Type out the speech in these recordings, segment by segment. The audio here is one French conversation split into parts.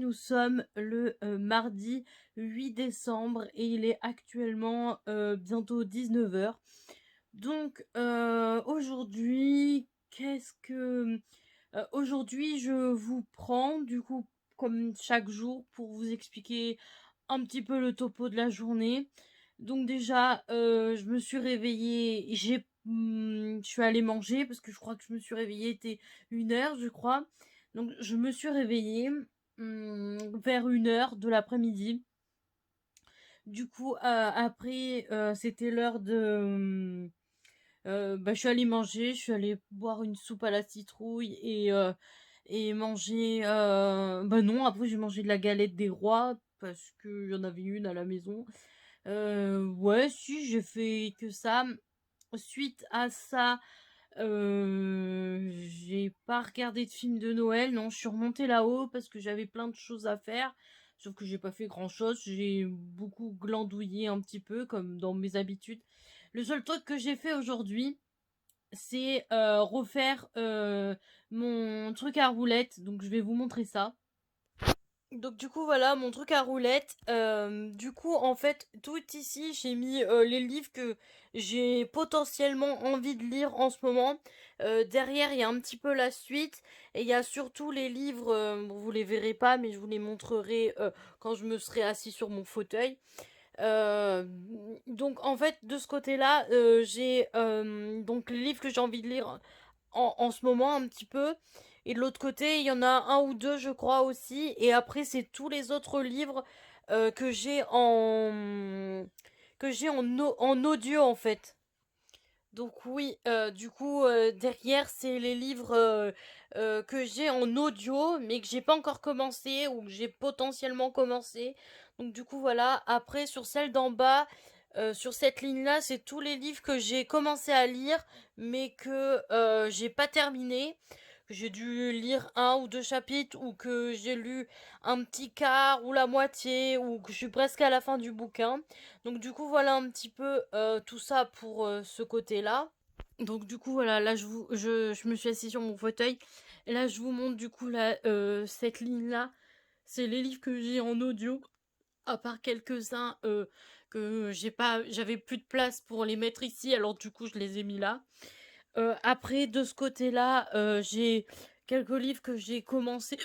nous sommes le mardi 8 décembre et il est actuellement bientôt 19 h. Donc aujourd'hui, aujourd'hui, je vous prends du coup comme chaque jour pour vous expliquer un petit peu le topo de la journée. Donc déjà, je me suis réveillée, je suis allée manger parce que je crois que je me suis réveillée, était 1 h, je crois. Donc je me suis réveillée vers 1 h de l'après-midi. Du coup, après, c'était l'heure de... je suis allée manger, je suis allée boire une soupe à la citrouille et manger... non, après j'ai mangé de la galette des rois parce qu'il y en avait une à la maison. Ouais, si, j'ai fait que ça. Suite à ça, j'ai pas regardé de film de Noël, non, je suis remontée là-haut parce que j'avais plein de choses à faire. Sauf que j'ai pas fait grand-chose, j'ai beaucoup glandouillé un petit peu comme dans mes habitudes. Le seul truc que j'ai fait aujourd'hui, c'est refaire mon truc à roulettes, donc je vais vous montrer ça. Donc du coup voilà mon truc à roulettes. Du coup en fait tout ici j'ai mis les livres que j'ai potentiellement envie de lire en ce moment. Derrière il y a un petit peu la suite et il y a surtout les livres. Bon, vous les verrez pas mais je vous les montrerai quand je me serai assis sur mon fauteuil. Euh, donc en fait de ce côté-là j'ai donc les livres que j'ai envie de lire en ce moment un petit peu. Et de l'autre côté, il y en a un ou deux, je crois aussi. Et après, c'est tous les autres livres que j'ai en audio en fait. Donc oui, du coup, derrière, c'est les livres que j'ai en audio, mais que j'ai pas encore commencé ou que j'ai potentiellement commencé. Donc du coup, voilà. Après, sur celle d'en bas, sur cette ligne-là, c'est tous les livres que j'ai commencé à lire, mais que j'ai pas terminé. Que j'ai dû lire un ou deux chapitres, ou que j'ai lu un petit quart ou la moitié, ou que je suis presque à la fin du bouquin. Donc du coup voilà un petit peu tout ça pour ce côté-là. Donc du coup voilà, là je me suis assise sur mon fauteuil. Et là je vous montre du coup cette ligne-là. C'est les livres que j'ai en audio. À part quelques-uns que j'avais plus de place pour les mettre ici, alors du coup je les ai mis là. Après de ce côté-là, j'ai quelques livres que j'ai commencé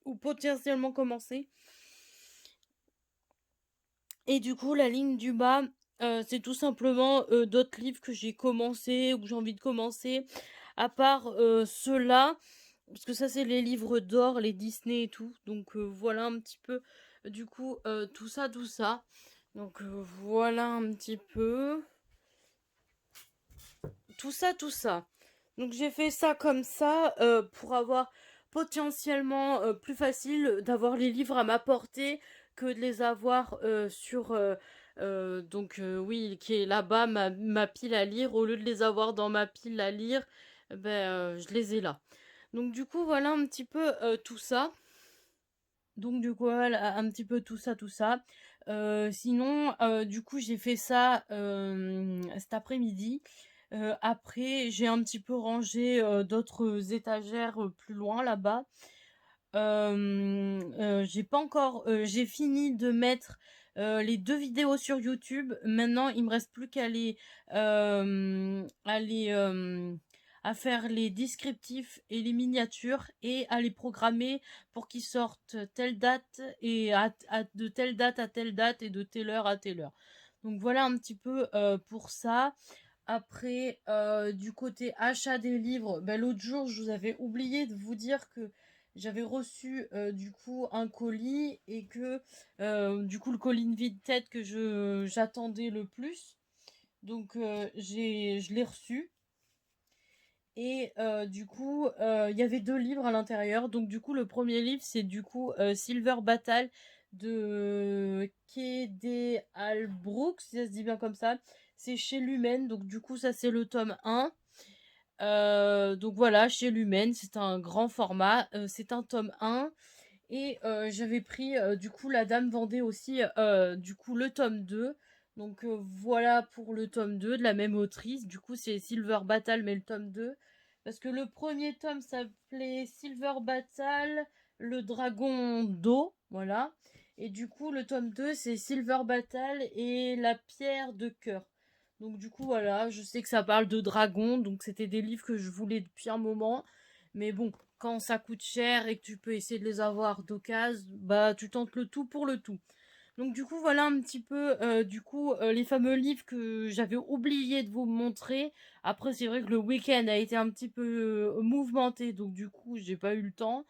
ou potentiellement commencé. Et du coup, la ligne du bas, c'est tout simplement d'autres livres que j'ai commencé ou que j'ai envie de commencer, à part ceux-là, parce que ça, c'est les livres d'or, les Disney et tout. Donc voilà un petit peu, du coup, tout ça, tout ça. Donc voilà un petit peu. Tout ça, tout ça. Donc j'ai fait ça comme ça pour avoir potentiellement plus facile d'avoir les livres à ma portée que de les avoir sur oui, qui est là-bas ma pile à lire. Au lieu de les avoir dans ma pile à lire, je les ai là. Donc du coup voilà un petit peu tout ça. Donc du coup voilà un petit peu tout ça, tout ça. Sinon du coup j'ai fait ça cet après-midi. Après, j'ai un petit peu rangé d'autres étagères plus loin là-bas. J'ai pas encore. J'ai fini de mettre les deux vidéos sur YouTube. Maintenant, il me reste plus qu'à à faire les descriptifs et les miniatures et à les programmer pour qu'ils sortent telle date et de telle date à telle date et de telle heure à telle heure. Donc voilà un petit peu pour ça. Après, du côté achat des livres, l'autre jour, je vous avais oublié de vous dire que j'avais reçu du coup un colis et que du coup le colis Vinted que j'attendais le plus. Donc je l'ai reçu. Et du coup, il y avait deux livres à l'intérieur. Donc du coup, le premier livre, c'est du coup Silver Battle de Kede Albrook, si ça se dit bien comme ça. C'est chez Lumen. Donc du coup, ça c'est le tome 1. Donc voilà, chez Lumen, c'est un grand format. C'est un tome 1. Et j'avais pris, du coup, la dame vendait aussi du coup le tome 2. Donc voilà pour le tome 2 de la même autrice. Du coup, c'est Silver Battle, mais le tome 2. Parce que le premier tome s'appelait Silver Battle. le dragon d'eau, voilà. Et du coup, le tome 2, c'est Silver Battle et la pierre de cœur. Donc du coup, voilà, je sais que ça parle de dragon, donc c'était des livres que je voulais depuis un moment. Mais bon, quand ça coûte cher et que tu peux essayer de les avoir d'occasion, bah tu tentes le tout pour le tout. Donc du coup, voilà un petit peu les fameux livres que j'avais oublié de vous montrer. Après, c'est vrai que le week-end a été un petit peu mouvementé, donc du coup, j'ai pas eu le temps.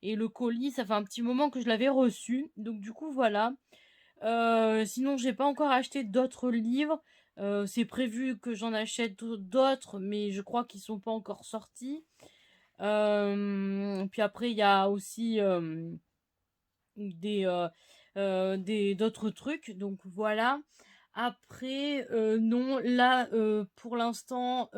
Et le colis, ça fait un petit moment que je l'avais reçu. Donc du coup, voilà. Sinon, j'ai pas encore acheté d'autres livres. C'est prévu que j'en achète d'autres, mais je crois qu'ils sont pas encore sortis. Puis après, il y a aussi des d'autres trucs, donc voilà. Après non, là pour l'instant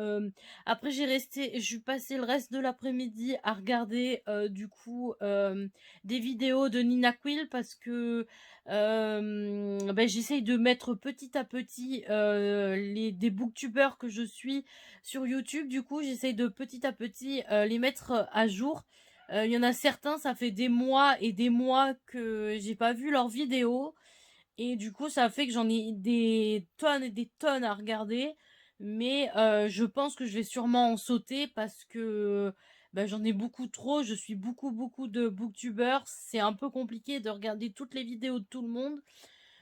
après je suis passé le reste de l'après-midi à regarder des vidéos de Nina Quill parce que j'essaye de mettre petit à petit des booktubers que je suis sur YouTube. Du coup, j'essaye de petit à petit les mettre à jour. Il y en a certains, ça fait des mois et des mois que j'ai pas vu leurs vidéos. Et du coup, ça fait que j'en ai des tonnes et des tonnes à regarder. Mais je pense que je vais sûrement en sauter parce que j'en ai beaucoup trop. Je suis beaucoup de booktubers. C'est un peu compliqué de regarder toutes les vidéos de tout le monde.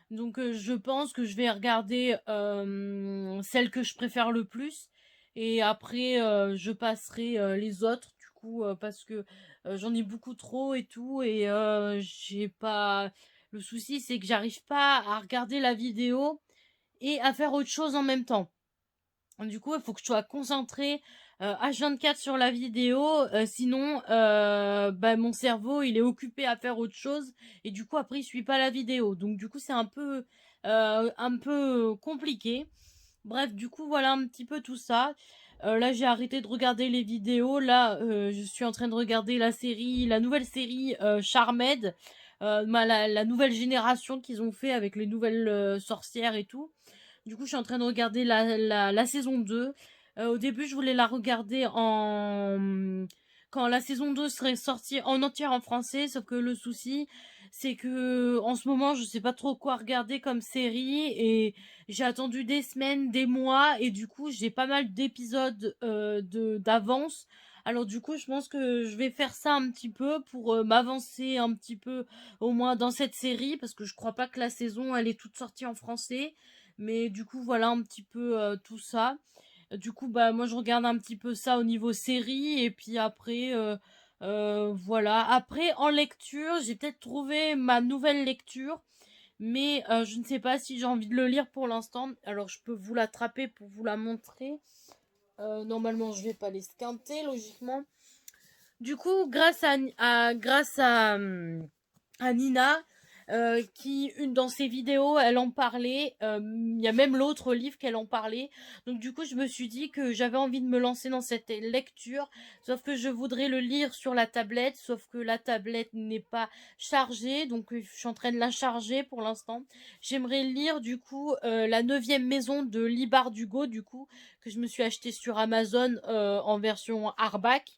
Donc je pense que je vais regarder celles que je préfère le plus. Et après, je passerai les autres, du coup, parce que j'en ai beaucoup trop et tout. Et j'ai pas... Le souci, c'est que j'arrive pas à regarder la vidéo et à faire autre chose en même temps. Du coup, il faut que je sois concentrée H24 sur la vidéo, sinon mon cerveau il est occupé à faire autre chose et du coup après il suit pas la vidéo. Donc du coup c'est un peu compliqué. Bref, du coup voilà un petit peu tout ça. Là j'ai arrêté de regarder les vidéos. Là je suis en train de regarder la nouvelle série Charmed, la nouvelle génération qu'ils ont fait avec les nouvelles sorcières et tout. Du coup, je suis en train de regarder la saison 2. Au début, je voulais la regarder quand la saison 2 serait sortie en entière en français, sauf que le souci, c'est que en ce moment, je sais pas trop quoi regarder comme série et j'ai attendu des semaines, des mois et du coup, j'ai pas mal d'épisodes d'avance. Alors du coup, je pense que je vais faire ça un petit peu pour m'avancer un petit peu au moins dans cette série parce que je crois pas que la saison elle est toute sortie en français. Mais du coup, voilà un petit peu tout ça. Du coup, moi, je regarde un petit peu ça au niveau série. Et puis après, voilà. Après, en lecture, j'ai peut-être trouvé ma nouvelle lecture. Mais je ne sais pas si j'ai envie de le lire pour l'instant. Alors, je peux vous l'attraper pour vous la montrer. Normalement, je vais pas l'esquinter, logiquement. Du coup, grâce à Nina, dans ses vidéos, elle en parlait. Il y a même l'autre livre qu'elle en parlait. Donc du coup, je me suis dit que j'avais envie de me lancer dans cette lecture. Sauf que je voudrais le lire sur la tablette. Sauf que la tablette n'est pas chargée. Donc je suis en train de la charger pour l'instant. J'aimerais lire du coup la 9e maison de Lee Bardugo, du coup, que je me suis acheté sur Amazon en version hardback.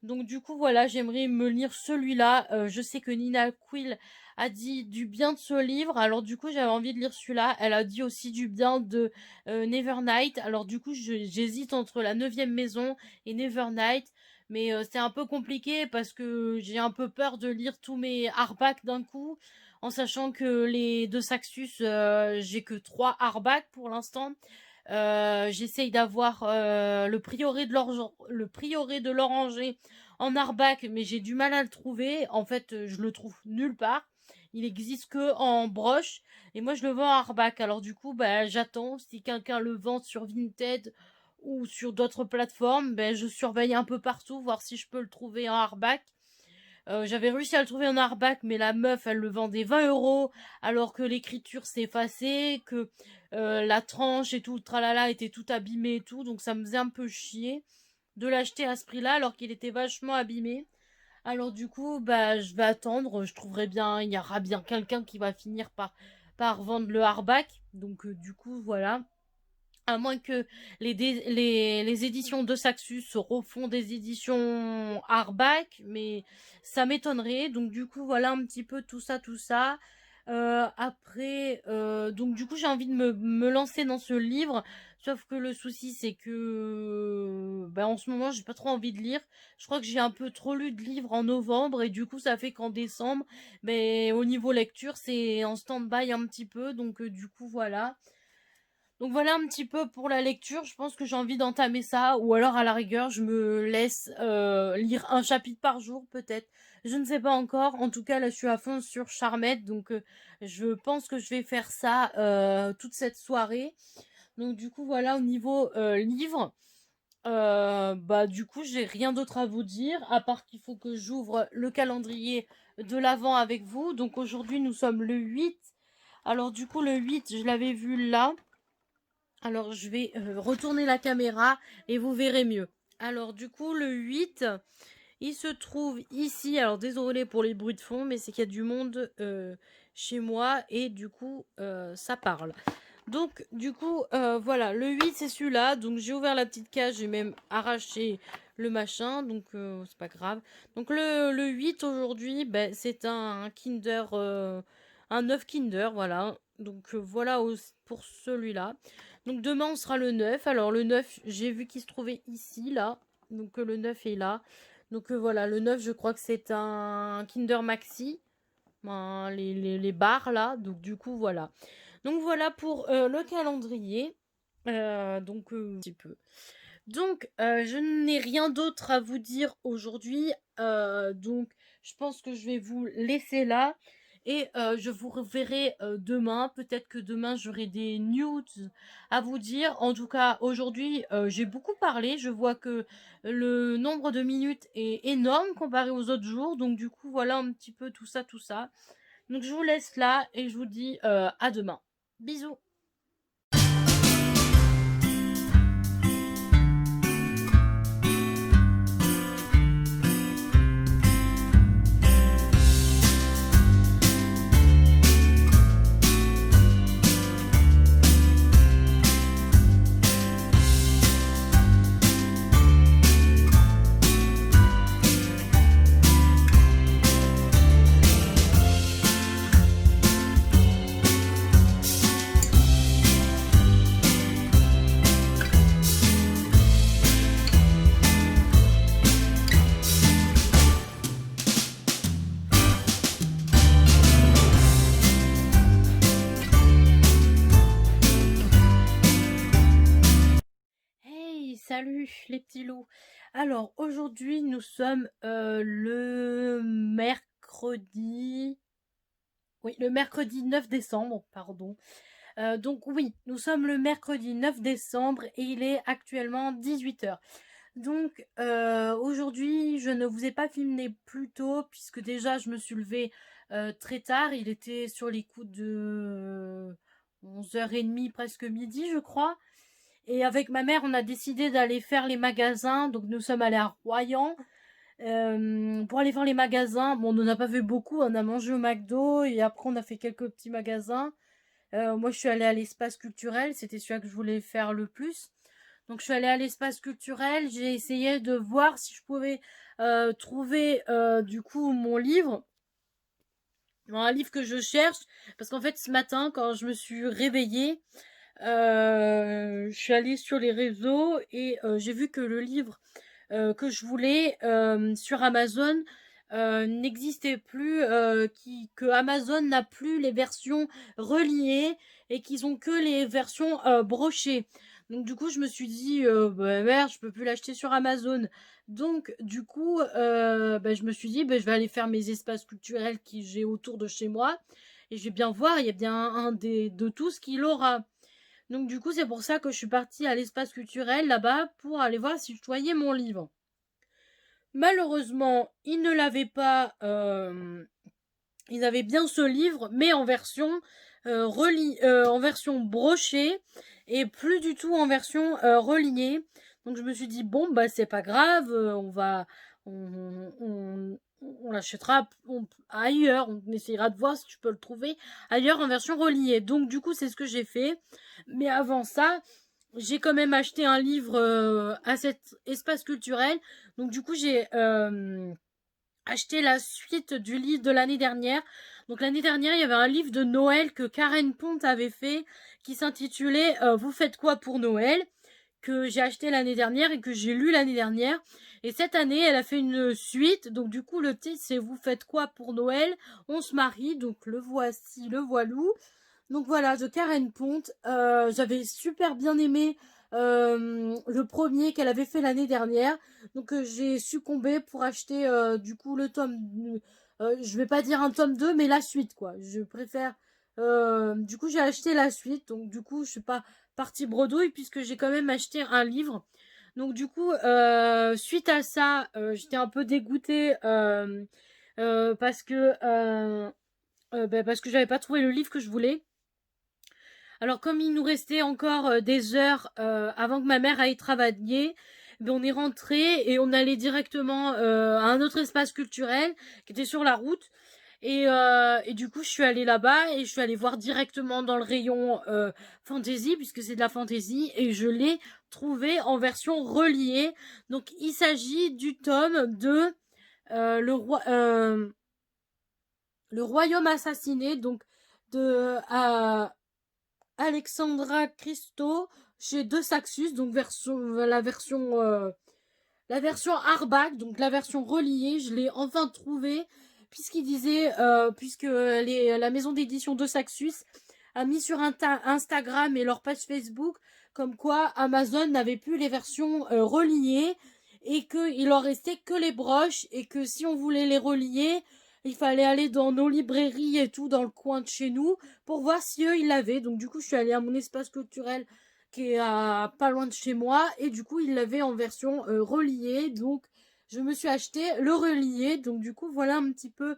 Donc du coup voilà, j'aimerais me lire celui-là. Je sais que Nina Quill a dit du bien de ce livre, alors du coup j'avais envie de lire celui-là. Elle a dit aussi du bien de Nevernight. Alors du coup j'hésite entre la 9e maison et Nevernight. Mais c'est un peu compliqué parce que j'ai un peu peur de lire tous mes hardbacks d'un coup. En sachant que les deux Saxus, j'ai que 3 hardbacks pour l'instant. J'essaye d'avoir le prieuré de l'Oranger en Arbac, mais j'ai du mal à le trouver. En fait, je le trouve nulle part. Il existe que en broche. Et moi, je le vends en Arbac. Alors du coup, j'attends. Si quelqu'un le vend sur Vinted ou sur d'autres plateformes, je surveille un peu partout, voir si je peux le trouver en Arbac. J'avais réussi à le trouver en arbac, mais la meuf, elle le vendait 20 € alors que l'écriture s'est effacée, que la tranche et tout, le tralala était tout abîmé et tout, donc ça me faisait un peu chier de l'acheter à ce prix-là alors qu'il était vachement abîmé. Alors du coup, je vais attendre, je trouverai bien, il y aura bien quelqu'un qui va finir par vendre le hardback, donc du coup, voilà. À moins que les éditions de Saxus refont des éditions hardback, mais ça m'étonnerait. Donc du coup, voilà un petit peu tout ça, tout ça. Après, donc du coup, j'ai envie de me lancer dans ce livre. Sauf que le souci, c'est que ben, en ce moment, j'ai pas trop envie de lire. Je crois que j'ai un peu trop lu de livres en novembre et du coup, ça fait qu'en décembre, ben, au niveau lecture, c'est en stand-by un petit peu. Donc du coup, voilà. Donc voilà un petit peu pour la lecture. Je pense que j'ai envie d'entamer ça. Ou alors à la rigueur, je me laisse lire un chapitre par jour peut-être. Je ne sais pas encore. En tout cas, là, je suis à fond sur Charmette. Donc je pense que je vais faire ça toute cette soirée. Donc du coup, voilà au niveau livre. Bah du coup, j'ai rien d'autre à vous dire. À part qu'il faut que j'ouvre le calendrier de l'avant avec vous. Donc aujourd'hui, nous sommes le 8. Alors du coup, le 8, je l'avais vu là. Alors, je vais retourner la caméra et vous verrez mieux. Alors, du coup, le 8, il se trouve ici. Alors, désolé pour les bruits de fond, mais c'est qu'il y a du monde chez moi et du coup, ça parle. Donc, du coup, voilà, le 8, c'est celui-là. Donc, j'ai ouvert la petite cage, j'ai même arraché le machin, donc c'est pas grave. Donc, le 8, aujourd'hui, ben, c'est un Kinder, un œuf Kinder, voilà. Donc, voilà pour celui-là. Donc, demain, on sera le 9. Alors, le 9, j'ai vu qu'il se trouvait ici, là. Donc, le 9 est là. Donc, voilà, le 9, je crois que c'est un Kinder Maxi. Ben, les barres, là. Donc, du coup, voilà. Donc voilà pour le calendrier. Donc un petit peu. Donc je n'ai rien d'autre à vous dire aujourd'hui. Donc je pense que je vais vous laisser là. Et je vous reverrai demain. Peut-être que demain j'aurai des news à vous dire. En tout cas, aujourd'hui, j'ai beaucoup parlé. Je vois que le nombre de minutes est énorme comparé aux autres jours. Donc du coup, voilà un petit peu tout ça, tout ça. Donc je vous laisse là et je vous dis à demain. Bisous. Hey, salut les petits loups. Alors aujourd'hui nous sommes le mercredi. Oui, le mercredi 9 décembre, pardon. Donc oui, nous sommes le mercredi 9 décembre et il est actuellement 18h. Donc aujourd'hui je ne vous ai pas filmé plus tôt puisque déjà je me suis levée très tard. Il était sur les coups de 11h30, presque midi je crois. Et avec ma mère, on a décidé d'aller faire les magasins. Donc nous sommes allés à Royan pour aller faire les magasins. Bon, on n'en a pas fait beaucoup. On a mangé au McDo et après on a fait quelques petits magasins. Moi, je suis allée à l'espace culturel. C'était celui que je voulais faire le plus. Donc je suis allée à l'espace culturel. J'ai essayé de voir si je pouvais trouver du coup mon livre. Un livre que je cherche. Parce qu'en fait, ce matin, quand je me suis réveillée, je suis allée sur les réseaux et j'ai vu que le livre que je voulais sur Amazon n'existait plus, que Amazon n'a plus les versions reliées et qu'ils ont que les versions brochées. Donc du coup, je me suis dit, bah, merde, je peux plus l'acheter sur Amazon. Donc du coup, bah, je me suis dit, bah, je vais aller faire mes espaces culturels que j'ai autour de chez moi. Et je vais bien voir, il y a bien un de tous qui l'aura. Donc du coup, c'est pour ça que je suis partie à l'espace culturel là-bas pour aller voir si je voyais mon livre. Malheureusement, ils ne l'avaient pas. Ils avaient bien ce livre, mais en version en version brochée et plus du tout en version reliée. Donc je me suis dit bon bah c'est pas grave, on l'achètera ailleurs, on essayera de voir si tu peux le trouver ailleurs en version reliée. Donc du coup c'est ce que j'ai fait. Mais avant ça, j'ai quand même acheté un livre à cet espace culturel. Donc du coup, j'ai acheté la suite du livre de l'année dernière. Donc l'année dernière, il y avait un livre de Noël que Karen Pont avait fait qui s'intitulait Vous faites quoi pour Noël, que j'ai acheté l'année dernière et que j'ai lu l'année dernière. Et cette année, elle a fait une suite. Donc du coup, le titre c'est Vous faites quoi pour Noël? On se marie. Donc le voici, le voilou. Donc voilà, de Karen Pont. J'avais super bien aimé le premier qu'elle avait fait l'année dernière. Donc j'ai succombé pour acheter du coup le tome. Je vais pas dire un tome 2 mais la suite quoi. Je préfère. Du coup j'ai acheté la suite. Donc du coup je suis pas partie bredouille puisque j'ai quand même acheté un livre. Donc du coup suite à ça j'étais un peu dégoûtée parce que j'avais pas trouvé le livre que je voulais. Alors comme il nous restait encore des heures avant que ma mère aille travailler, ben, on est rentré et on allait directement à un autre espace culturel qui était sur la route. Et du coup, je suis allée là-bas et je suis allée voir directement dans le rayon fantasy, puisque c'est de la fantasy, et je l'ai trouvé en version reliée. Donc, il s'agit du tome de euh, le, roi, euh, le Royaume assassiné, donc de Alexandra Christo chez De Saxus, donc la version hardback, donc la version reliée, je l'ai enfin trouvée puisqu'il disait puisque la maison d'édition De Saxus a mis sur Instagram et leur page Facebook comme quoi Amazon n'avait plus les versions reliées et qu'il en restait que les broches et que si on voulait les relier, il fallait aller dans nos librairies et tout dans le coin de chez nous pour voir si eux ils l'avaient. Donc du coup, je suis allée à mon espace culturel qui est à pas loin de chez moi et du coup, ils l'avaient en version reliée. Donc je me suis acheté le relié. Donc du coup, voilà un petit peu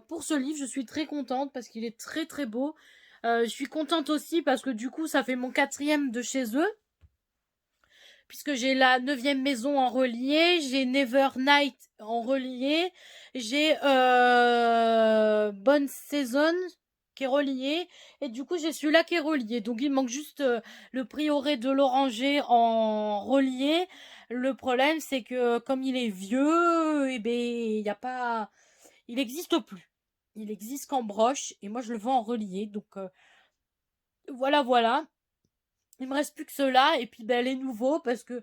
pour ce livre. Je suis très contente parce qu'il est très très beau. Je suis contente aussi parce que du coup, ça fait mon quatrième de chez eux puisque j'ai la neuvième maison en relié, j'ai Never Night en relié, j'ai Bonne Saison qui est relié, et du coup j'ai celui-là qui est relié. Donc il manque juste le prieuré de l'Oranger en relié. Le problème c'est que comme il est vieux, et ben il y a pas, il n'existe plus. Il existe qu'en broche et moi je le vends en relié. Donc voilà voilà. Il me reste plus que ceux-là et puis ben les nouveaux parce que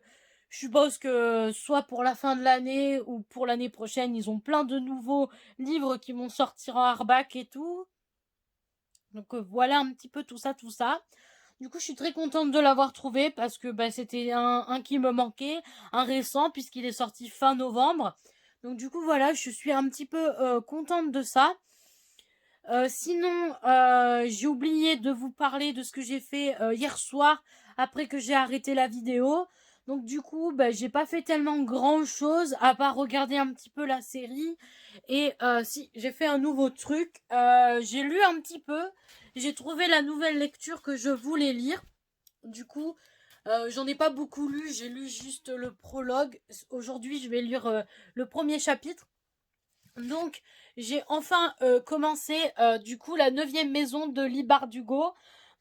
je suppose que soit pour la fin de l'année ou pour l'année prochaine, ils ont plein de nouveaux livres qui vont sortir en hardback et tout. Donc voilà un petit peu tout ça, tout ça. Du coup, je suis très contente de l'avoir trouvé parce que bah, c'était un qui me manquait, un récent puisqu'il est sorti fin novembre. Donc du coup, voilà, je suis un petit peu contente de ça. Sinon, j'ai oublié de vous parler de ce que j'ai fait hier soir après que j'ai arrêté la vidéo. Donc du coup, bah, j'ai pas fait tellement grand chose à part regarder un petit peu la série. Et si, j'ai fait un nouveau truc. J'ai lu un petit peu. J'ai trouvé la nouvelle lecture que je voulais lire. Du coup, j'en ai pas beaucoup lu. J'ai lu juste le prologue. Aujourd'hui, je vais lire le premier chapitre. Donc, j'ai enfin commencé du coup la neuvième maison de Lee Bardugo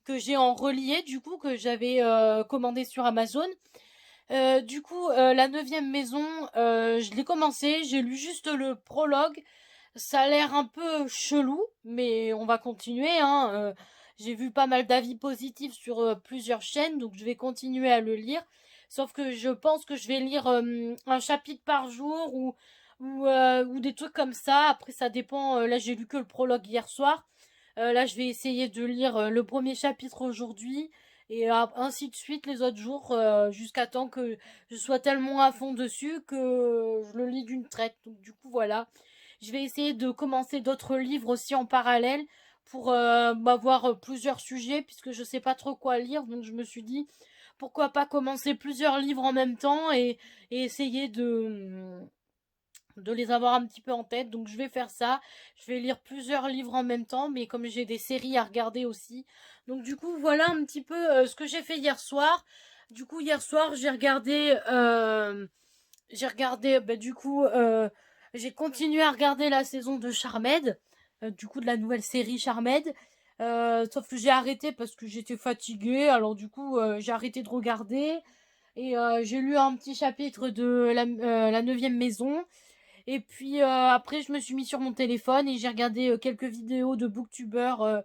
que j'ai en relié du coup que j'avais commandé sur Amazon. Du coup, la neuvième maison, je l'ai commencé, j'ai lu juste le prologue. Ça a l'air un peu chelou, mais on va continuer. Hein. J'ai vu pas mal d'avis positifs sur plusieurs chaînes, donc je vais continuer à le lire. Sauf que je pense que je vais lire un chapitre par jour ou des trucs comme ça. Après, ça dépend. Là, j'ai lu que le prologue hier soir. Là, je vais essayer de lire le premier chapitre aujourd'hui et ainsi de suite les autres jours jusqu'à temps que je sois tellement à fond dessus que je le lis d'une traite. Donc, du coup, voilà. Je vais essayer de commencer d'autres livres aussi en parallèle pour avoir plusieurs sujets puisque je sais pas trop quoi lire. Donc, je me suis dit pourquoi pas commencer plusieurs livres en même temps et essayer de les avoir un petit peu en tête. Donc je vais faire ça. Je vais lire plusieurs livres en même temps, mais comme j'ai des séries à regarder aussi. Donc du coup, voilà un petit peu ce que j'ai fait hier soir. Du coup, hier soir, j'ai regardé, bah, du coup, j'ai continué à regarder la saison de Charmed, du coup de la nouvelle série Charmed. Sauf que j'ai arrêté parce que j'étais fatiguée. Alors du coup, j'ai arrêté de regarder. Et j'ai lu un petit chapitre de la 9e maison. Et puis après, je me suis mis sur mon téléphone et j'ai regardé quelques vidéos de booktubeurs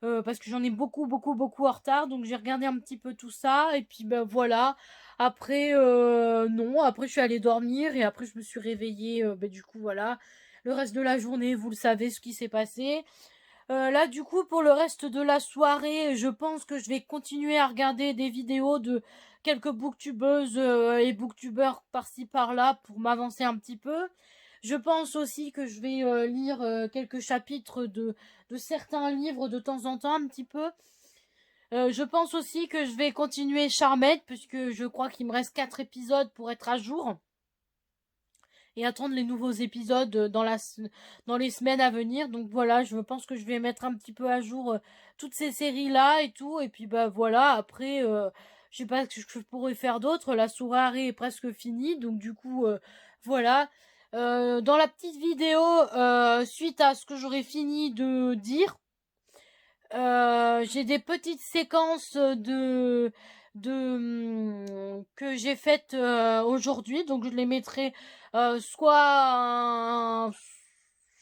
parce que j'en ai beaucoup, beaucoup, beaucoup en retard. Donc j'ai regardé un petit peu tout ça. Et puis ben voilà. Après, non. Après, je suis allée dormir et après, je me suis réveillée. Ben, du coup, voilà. Le reste de la journée, vous le savez ce qui s'est passé. Là, du coup, pour le reste de la soirée, je pense que je vais continuer à regarder des vidéos de quelques booktubeuses et booktubeurs par-ci par-là pour m'avancer un petit peu. Je pense aussi que je vais lire quelques chapitres de certains livres de temps en temps, un petit peu. Je pense aussi que je vais continuer Charmed, puisque je crois qu'il me reste 4 épisodes pour être à jour et attendre les nouveaux épisodes dans les semaines à venir. Donc voilà, je pense que je vais mettre un petit peu à jour toutes ces séries-là et tout. Et puis bah voilà, après, je sais pas ce que je pourrais faire d'autre. La soirée est presque finie. Donc du coup, voilà. Dans la petite vidéo, suite à ce que j'aurais fini de dire, j'ai des petites séquences que j'ai faites aujourd'hui, donc je les mettrai soit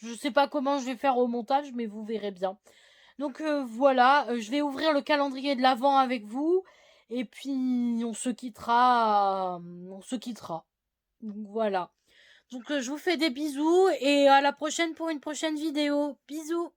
je sais pas comment je vais faire au montage, mais vous verrez bien. Donc voilà, je vais ouvrir le calendrier de l'Avent avec vous et puis on se quittera, on se quittera. Donc voilà. Donc je vous fais des bisous et à la prochaine pour une prochaine vidéo. Bisous.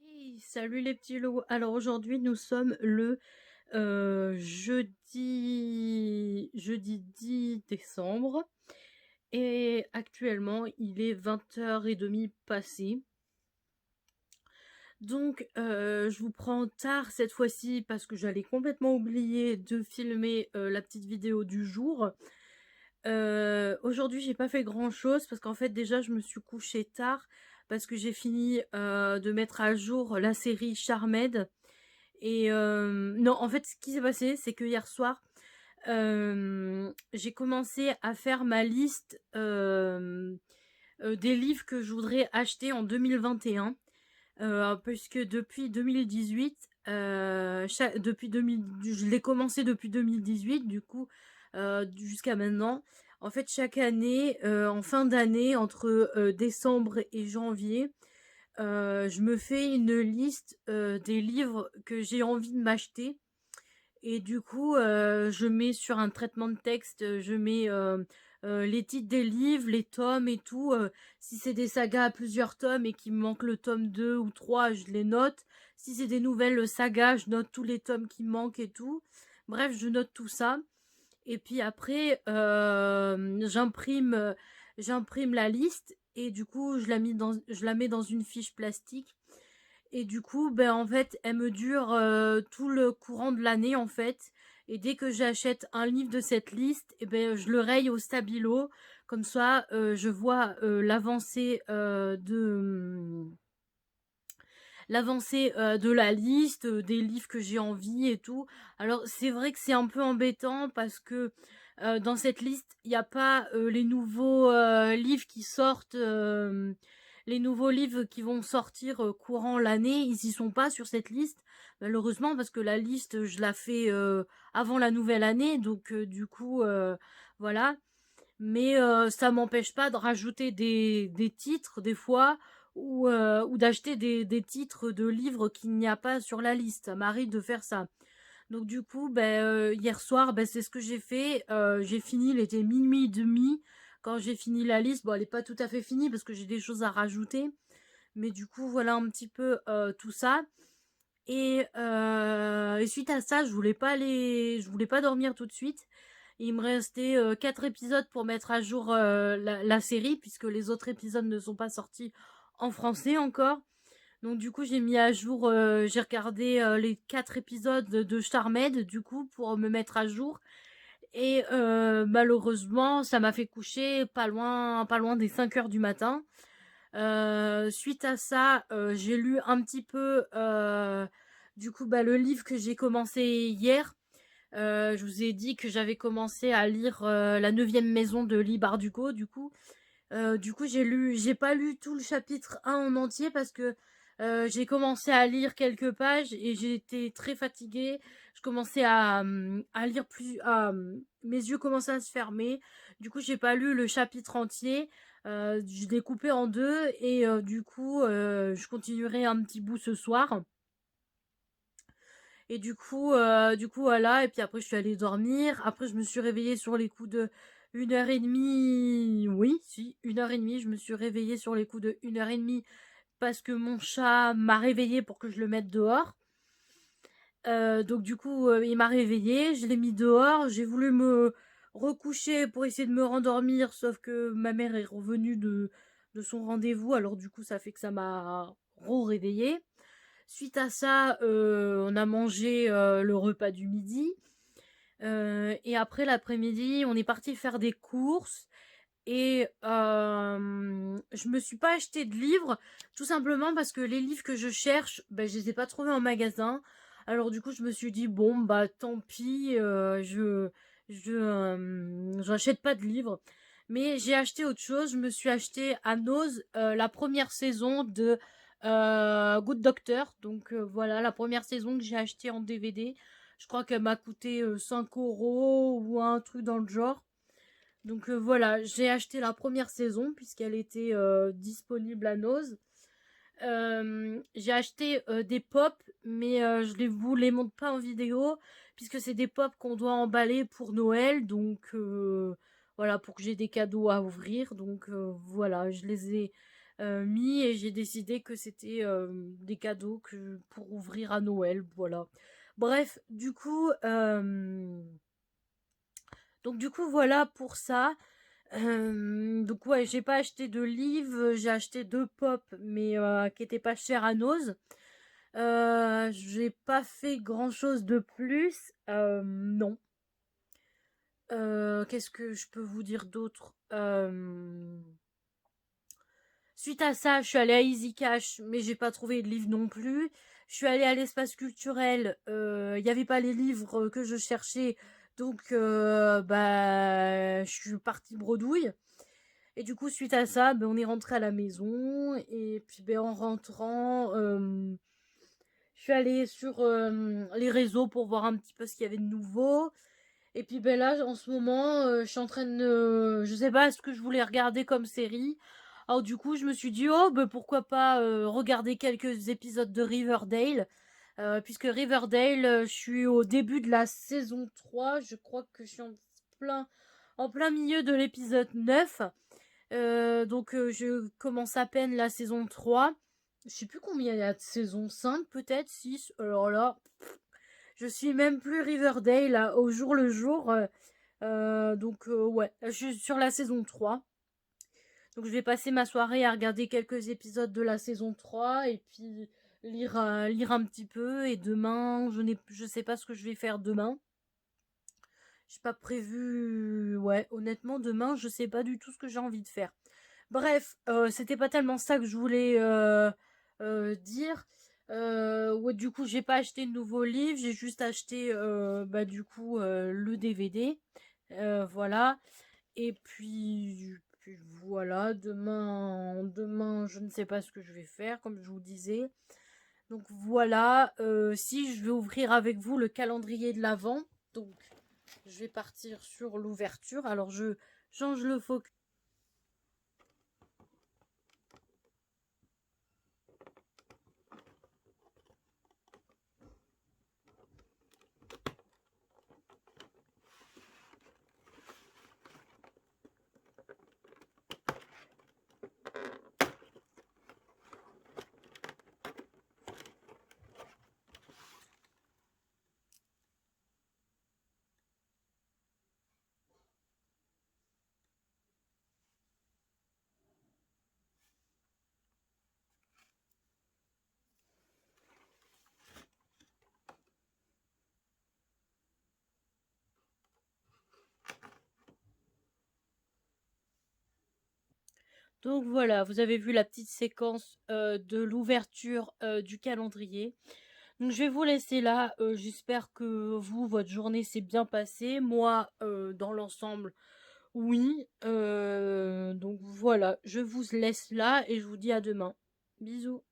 Hey, salut les petits loups. Alors aujourd'hui nous sommes le jeudi 10 décembre et actuellement il est 20h30 passé. Donc je vous prends tard cette fois-ci parce que j'allais complètement oublier de filmer la petite vidéo du jour. Aujourd'hui j'ai pas fait grand chose parce qu'en fait déjà je me suis couchée tard parce que j'ai fini de mettre à jour la série Charmed. Et non, en fait, ce qui s'est passé, c'est que hier soir, j'ai commencé à faire ma liste des livres que je voudrais acheter en 2021. Puisque depuis 2018, depuis 2000, je l'ai commencé depuis 2018, du coup, jusqu'à maintenant. En fait, chaque année, en fin d'année, entre décembre et janvier, je me fais une liste des livres que j'ai envie de m'acheter. Et du coup, je mets sur un traitement de texte, je mets les titres des livres, les tomes et tout. Si c'est des sagas à plusieurs tomes et qu'il me manque le tome 2 ou 3, je les note. Si c'est des nouvelles sagas, je note tous les tomes qui me manquent et tout. Bref, je note tout ça. Et puis après, j'imprime la liste et du coup, je la mets dans une fiche plastique. Et du coup, ben en fait, elle me dure tout le courant de l'année en fait. Et dès que j'achète un livre de cette liste, et ben je le raye au stabilo. Comme ça, je vois l'avancée de la liste, des livres que j'ai envie et tout. Alors c'est vrai que c'est un peu embêtant parce que dans cette liste, il n'y a pas les nouveaux livres qui sortent, les nouveaux livres qui vont sortir courant l'année, ils y sont pas sur cette liste. Malheureusement parce que la liste, je la fais avant la nouvelle année, donc du coup, voilà. Mais ça m'empêche pas de rajouter des titres des fois ou d'acheter des titres de livres qu'il n'y a pas sur la liste. Ça m'arrive de faire ça. Donc du coup, ben, hier soir, ben, c'est ce que j'ai fait. J'ai fini, il était minuit et demi quand j'ai fini la liste. Bon, elle n'est pas tout à fait finie parce que j'ai des choses à rajouter. Mais du coup, voilà un petit peu tout ça. Et suite à ça, je voulais pas dormir tout de suite. Il me restait 4 épisodes pour mettre à jour la série, puisque les autres épisodes ne sont pas sortis en français encore. Donc du coup, j'ai mis à jour, j'ai regardé les 4 épisodes de Charmed, du coup, pour me mettre à jour. Et malheureusement, ça m'a fait coucher pas loin des 5 heures du matin. Suite à ça, j'ai lu un petit peu, du coup, bah, le livre que j'ai commencé hier. Je vous ai dit que j'avais commencé à lire La neuvième maison de Lee Bardugo, du coup. J'ai pas lu tout le chapitre 1 en entier parce que j'ai commencé à lire quelques pages et j'ai été très fatiguée. Je commençais à lire plus, mes yeux commençaient à se fermer. Du coup, j'ai pas lu le chapitre entier. Je l'ai coupé en deux et du coup, je continuerai un petit bout ce soir. Et du coup, voilà. Et puis après, je suis allée dormir. Après, je me suis réveillée sur les coups de 1h30. Oui, si, 1h30. Je me suis réveillée sur les coups de 1h30 parce que mon chat m'a réveillée pour que je le mette dehors. Donc du coup, il m'a réveillée. Je l'ai mis dehors. J'ai voulu me recoucher pour essayer de me rendormir. Sauf que ma mère est revenue de son rendez-vous. Alors du coup, ça fait que ça m'a réveillée. Suite à ça, on a mangé le repas du midi. Et après l'après-midi, on est parti faire des courses. Et je me suis pas acheté de livres, tout simplement parce que les livres que je cherche, ben, je les ai pas trouvés en magasin. Alors du coup, je me suis dit, bon, bah tant pis, j'achète pas de livres. Mais j'ai acheté autre chose. Je me suis acheté à Nose la première saison de Good Doctor. Donc voilà, la première saison que j'ai acheté en DVD. Je crois qu'elle m'a coûté 5 € ou un truc dans le genre. Donc voilà, j'ai acheté la première saison puisqu'elle était disponible à Nose. J'ai acheté des pop, mais vous les montre pas en vidéo puisque c'est des pop qu'on doit emballer pour Noël. Donc voilà, pour que j'ai des cadeaux à ouvrir. Donc voilà, je les ai mis et j'ai décidé que c'était des cadeaux pour ouvrir à Noël. Voilà. Bref, donc du coup voilà pour ça. Donc ouais, j'ai pas acheté de livres, j'ai acheté deux pop, mais qui étaient pas chers à Nose. J'ai pas fait grand chose de plus. Non. Qu'est-ce que je peux vous dire d'autre? Suite à ça, je suis allée à Easy Cash, mais j'ai pas trouvé de livre non plus. Je suis allée à l'espace culturel. Il n'y avait pas les livres que je cherchais, donc bah je suis partie bredouille. Et du coup, suite à ça, ben, on est rentré à la maison. Et puis, ben, en rentrant, je suis allée sur les réseaux pour voir un petit peu ce qu'il y avait de nouveau. Et puis, ben là, en ce moment, je suis en train de... je sais pas ce que je voulais regarder comme série. Alors, du coup, je me suis dit, oh, ben, pourquoi pas regarder quelques épisodes de Riverdale. Puisque Riverdale, je suis au début de la saison 3. Je crois que je suis en plein milieu de l'épisode 9. Donc je commence à peine la saison 3. Je sais plus combien il y a de saison 5, peut-être 6. Alors là, je suis même plus Riverdale là, au jour le jour. Donc ouais, je suis sur la saison 3. Donc je vais passer ma soirée à regarder quelques épisodes de la saison 3 et puis lire un petit peu. Et demain, je sais pas ce que je vais faire demain. J'ai pas prévu. Ouais, honnêtement, demain, je sais pas du tout ce que j'ai envie de faire. Bref, c'était pas tellement ça que je voulais dire. Ouais, du coup, j'ai pas acheté de nouveaux livres, j'ai juste acheté bah, du coup le DVD. Voilà. Et puis voilà, demain, je ne sais pas ce que je vais faire, comme je vous disais. Donc voilà, si je vais ouvrir avec vous le calendrier de l'Avent. Donc je vais partir sur l'ouverture. Alors je change le focus. Donc voilà, vous avez vu la petite séquence de l'ouverture du calendrier. Donc je vais vous laisser là. J'espère que vous, votre journée s'est bien passée. Moi, dans l'ensemble, oui. Donc voilà, je vous laisse là et je vous dis à demain. Bisous.